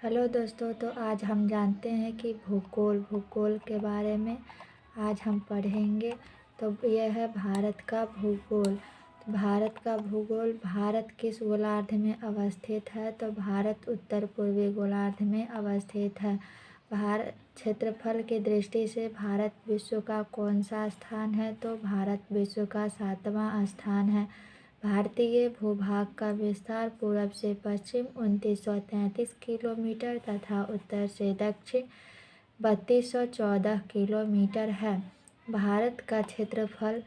Hello दोस्तों, तो आज हम जानते हैं कि भूगोल के बारे में आज हम पढ़ेंगे। तो यह है भारत का भूगोल। तो भारत का भूगोल, भारत किस गोलार्ध में अवस्थित है? तो भारत उत्तर पूर्वी गोलार्ध में अवस्थित है। भारत क्षेत्रफल की दृष्टि से भारत विश्व का कौन सा स्थान है? तो भारत विश्व का 7वां स्थान है। भारतीय भूभाग का विस्तार पूर्व से पश्चिम 2933 किलोमीटर तथा उत्तर से दक्षिण 3214 किलोमीटर है। भारत का क्षेत्रफल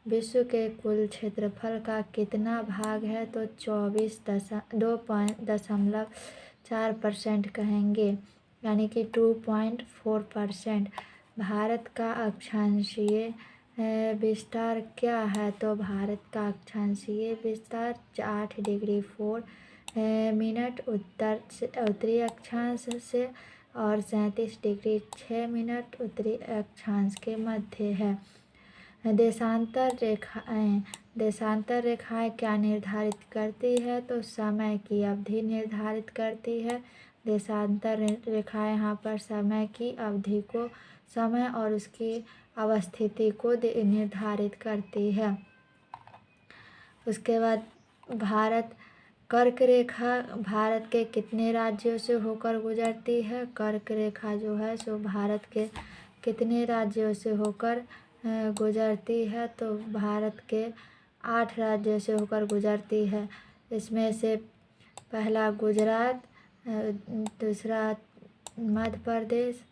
विश्व के कुल क्षेत्रफल का कितना भाग है? तो 2.4% कहेंगे, यानी कि 2.4%। भारत का अक्षांशीय विस्तार क्या है? तो भारत का अक्षांशीय विस्तार 8 डिग्री 4 मिनट उत्तरी अक्षांश से और 37 डिग्री 6 मिनट उत्तरी अक्षांश के मध्य है। देशांतर रेखाएं क्या निर्धारित करती है? तो समय की अवधि निर्धारित करती है। देशांतर रेखाएं यहाँ पर समय की अवधि को, समय और उसकी अवस्थिति को निर्धारित करती है। उसके बाद कर्क रेखा भारत के कितने राज्यों से होकर गुजरती है? कर्क रेखा जो है सो भारत के कितने राज्यों से होकर गुजरती है? तो भारत के 8 राज्यों से होकर गुजरती है। इसमें से पहला गुजरात, दूसरा मध्य प्रदेश,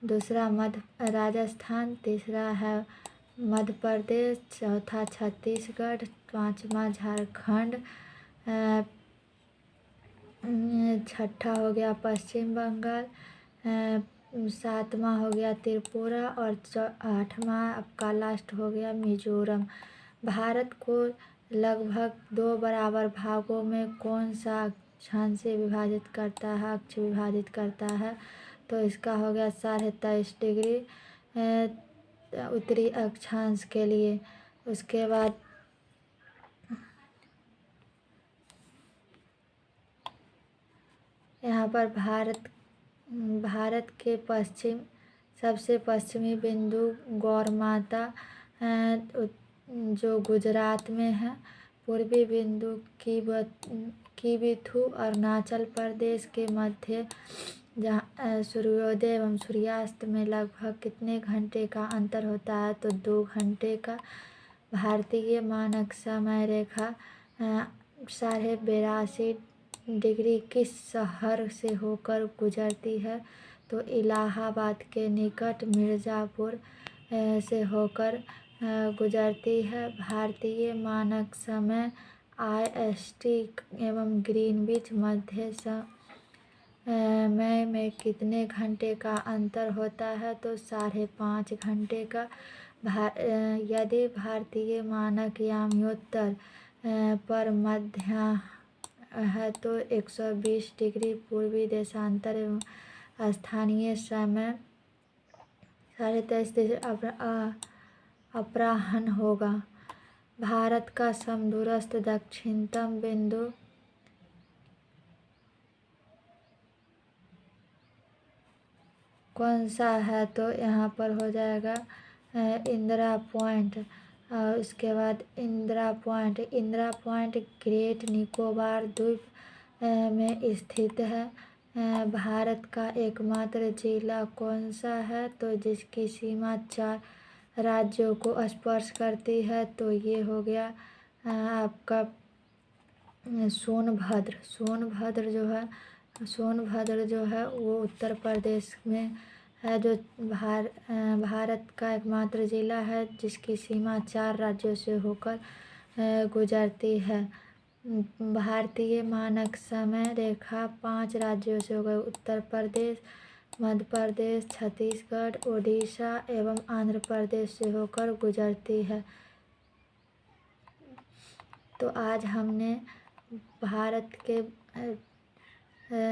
दूसरा राजस्थान, तीसरा है मध्य प्रदेश, चौथा छत्तीसगढ़, पांचवा झारखंड, छठा हो गया पश्चिम बंगाल, सातवां हो गया त्रिपुरा और 8वां आपका लास्ट हो गया मिजोरम। भारत को लगभग 2 बराबर भागों में कौन सा अक्ष विभाजित करता है? तो इसका हो गया 23.5 डिग्री उत्तरी अक्षांश के लिए। उसके बाद यहाँ पर भारत के सबसे पश्चिमी बिंदु गौरमाता जो गुजरात में है। पूर्वी बिंदु किबिथु अरुणाचल प्रदेश के मध्य, जहाँ सूर्योदय एवं सूर्यास्त में लगभग कितने घंटे का अंतर होता है? तो 2 घंटे का। भारतीय मानक समय रेखा 82.5 डिग्री किस शहर से होकर गुजरती है? तो इलाहाबाद के निकट मिर्ज़ापुर से होकर गुजरती है। भारतीय मानक समय IST एवं ग्रीनविच मध्य समय में कितने घंटे का अंतर होता है? तो 5.5 घंटे का। यदि भारतीय मानक याम्योत्तर पर मध्य है तो 120 डिग्री पूर्वी देशांतर एवं स्थानीय समय 23:30 अपराह्न होगा। भारत का समदूरस्थ दक्षिणतम बिंदु कौन सा है? तो यहाँ पर हो जाएगा इंदिरा पॉइंट। उसके बाद इंदिरा पॉइंट ग्रेट निकोबार द्वीप में स्थित है। भारत का एकमात्र जिला कौन सा है? तो जिसकी सीमा 4 राज्यों को स्पर्श करती है। तो ये हो गया आपका सोनभद्र जो है वो उत्तर प्रदेश में है, जो भारत का एकमात्र जिला है जिसकी सीमा 4 राज्यों से होकर गुजरती है। भारतीय मानक समय रेखा 5 राज्यों से होकर उत्तर प्रदेश, मध्य प्रदेश, छत्तीसगढ़, उड़ीसा एवं आंध्र प्रदेश से होकर गुजरती है। तो आज हमने भारत के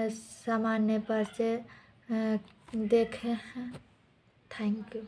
सामान्य परिचय देखे हैं। Thank you.